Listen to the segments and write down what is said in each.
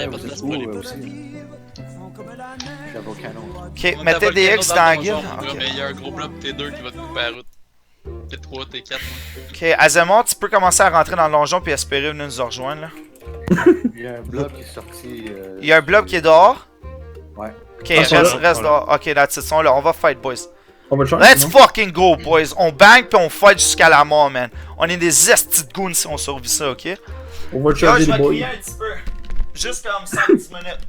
y a pas de place pour les pouces. Le volcano. Ok, mettez des X dans la guilde. Okay. Mais il y a un gros bloc T2 qui va te couper la route. T3, T4. Ok, Azemort, tu peux commencer à rentrer dans le donjon puis espérer venir nous rejoindre là. Il y a un bloc qui est sorti. Il y a un bloc qui est dehors. Ouais. Ok, reste dehors. Ok, that's it, sont là. On va fight, boys. On va le changer. Let's fucking go, boys. On bang pis on fight jusqu'à la mort, man. On est des estis de goons si on survit ça, ok? On va le changer, les boys. un petit peu. Juste comme 5-10 minutes.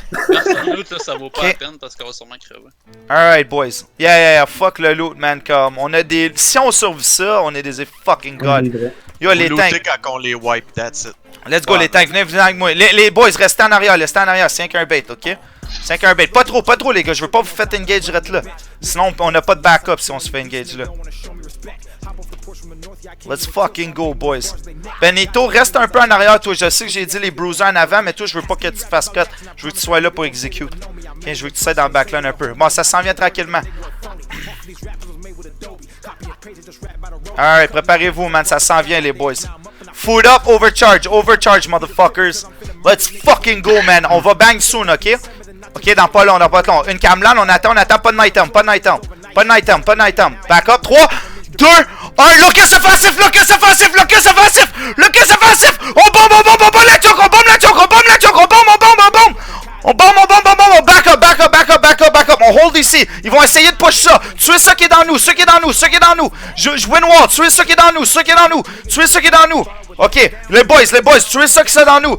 Personne loot, là, ça vaut pas la peine parce qu'on va sûrement crever. Alright, boys. Yeah, fuck le loot, man. Comme, on a des. Si on survit ça, on est des fucking gods. Yo, les tanks. Quand on les wipe, that's it. Let's go, les tanks. Venez avec moi. Les boys, restez en arrière, C'est qu'un bait, ok? C'est qu'un bait. Pas trop, les gars. Je veux pas vous faire engage direct là. Sinon, on a pas de backup si on se fait engage là. Let's fucking go, boys. Benito, reste un peu en arrière, toi. Je sais que j'ai dit les bruisers en avant, mais toi, je veux pas que tu te fasses cut. Je veux que tu sois là pour execute. Ok, je veux que tu sois dans le backline un peu. Bon, ça s'en vient tranquillement. Alright, préparez-vous, man. Ça s'en vient, les boys. Food up, overcharge, motherfuckers. Let's fucking go, man. On va bang soon, ok? Ok, dans pas long. Une camlan, on attend, pas de night time. Back up, 3, 2, 1, Locus offensif! On bombe la choke, back up, on hold ici, ils vont essayer de push ça, tuer ceux qui est dans nous, je win wall, tuer ceux qui est dans nous, ok, les boys, tuez ceux qui sont dans nous,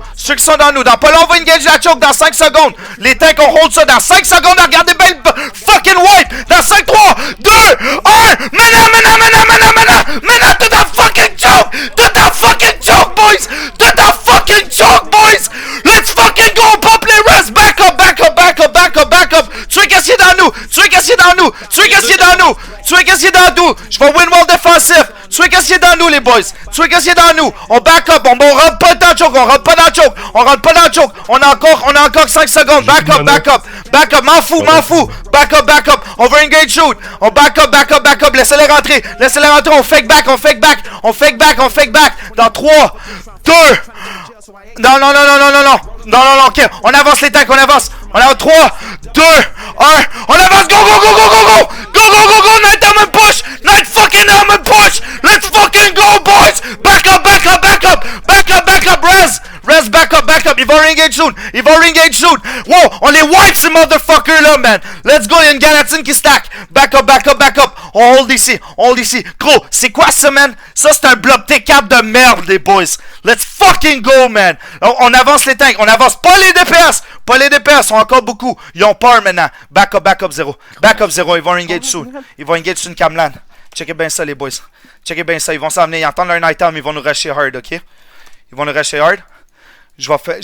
dans pas long on va engage la choke dans 5 secondes, les tanks on hold ça dans 5 secondes, regardez bien le fucking wipe, dans 5, 3, 2, 1, mana, to the fucking choke, boys, let's fucking go, pop les res, back up, tuez qu'est-ce qui est dans nous, je vais win wall défensif, tuez qu'est-ce qui est dans nous les boys, on back up, on rentre pas dans le choke, on a encore 5 secondes, back up, m'en fous, back up, on va engage shoot, on back up, laissez-les rentrer, on fake back, dans 3, 2, non, ok, on avance les tanks, on avance, 3, 2, 1, on avance, go, night helmet push, let's fucking go, boys, back up, res, back up, il va engage soon, wow, on les wipe ces motherfuckers là, man, let's go, il y a une Galatine qui stack, back up, on hold ici, gros, c'est quoi ça, man, ça c'est un bloc T4 de merde, les boys, let's fucking go, man, on avance les tanks, on avance pas les DPS, sont encore beaucoup, ils ont peur maintenant, back up 0, ils vont engage soon, Camlan, checkez bien ça les boys, ils vont s'en venir, ils entendent leur night time, ils vont nous rusher hard, ok, je vais faire,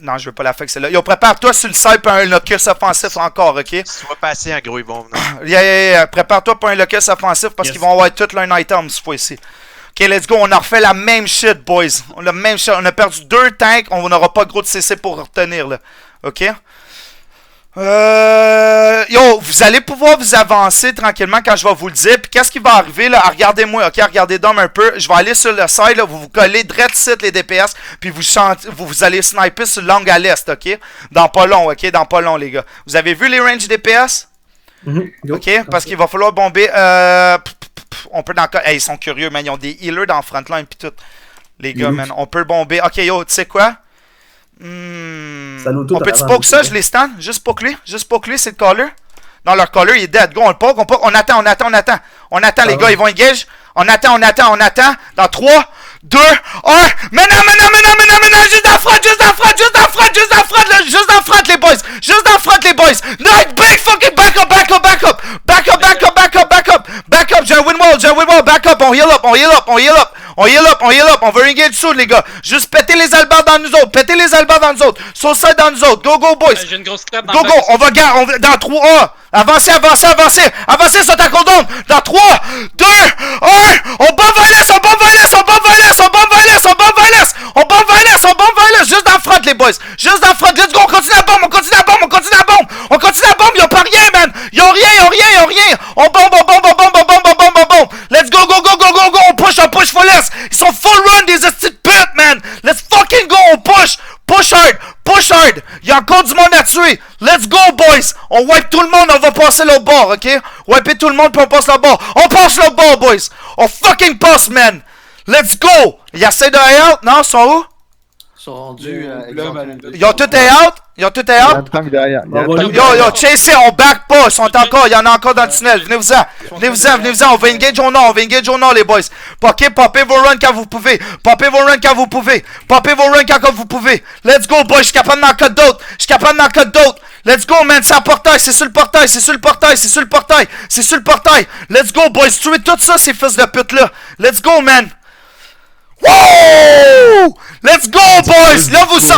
non, je veux pas la faire que celle-là. Yo, prépare-toi sur le side pour un locus offensif encore, ok? Sois patient, gros, ils vont venir. Yeah. Prépare-toi pour un locus offensif parce qu'ils vont avoir tout leur night time cette fois-ci. Ok, let's go, on a refait la même shit, boys. On a perdu 2 tanks, on n'aura pas gros de CC pour retenir, là. Ok? Yo, vous allez pouvoir vous avancer tranquillement quand je vais vous le dire. Puis qu'est-ce qui va arriver là? Regardez-moi, ok? Regardez Dom un peu. Je vais aller sur le side, là. Vous vous collez direct site les DPS. Puis vous allez sniper sur l'angle à l'est, ok? Dans pas long, les gars. Vous avez vu les range DPS? Ok? Parce qu'il va falloir bomber. On peut dans. Hey, ils sont curieux, man. Ils ont des healers dans le frontline. Puis tout. Les gars, man. On peut bomber. Ok, yo, tu sais quoi? On peut-tu poke ça, je les stun? Juste poke lui, c'est le caller. Non, leur caller il est dead. Go, on le poke, on attend. On attend, les gars, ils vont engage. On attend. Dans 3, 2, 1. Maintenant, juste dans front, les boys. Night, big fucking back up. J'ai un win wall, back up, on heal up. On veut engage soon, les gars. Juste péter les albards dans nous autres. Sauce dans nous autres. Go, boys. J'ai une grosse clap dans Go. On va dans 3. Avancez sur ta cooldown. Dans 3, 2, 1. On bombe violence. Juste dans le front, les boys. Let's go. On continue à bombe. Y'a pas rien, man. Y'a rien. On bombe. Let's go. On push full S. Ils sont full run des petits putes, man. Let's fucking go. On push Push hard! Push hard! Il y a encore du monde à tuer! Let's go, boys! On wipe tout le monde, on va passer l'autre bord, ok? Wiper tout le monde, puis on passe l'autre bord. On passe l'autre bord, boys! On fucking passe, man! Let's go! Ils essaient de out? Non, ils sont où? Ils sont rendus Ils ont tout out? Ils ont tout out? Yo, chasez, on back pas, ils sont encore, il y en a encore dans le tunnel, venez-vous-en, on va engage au nord, les boys. Popez vos runs quand vous pouvez, popez vos runs quand vous pouvez, let's go boys, je suis capable d'en cut d'autres, let's go man, c'est à portail, c'est sur le portail, let's go boys, tuez tout ça ces fils de pute là, let's go man. Woo! Let's go boys, là vous sortez.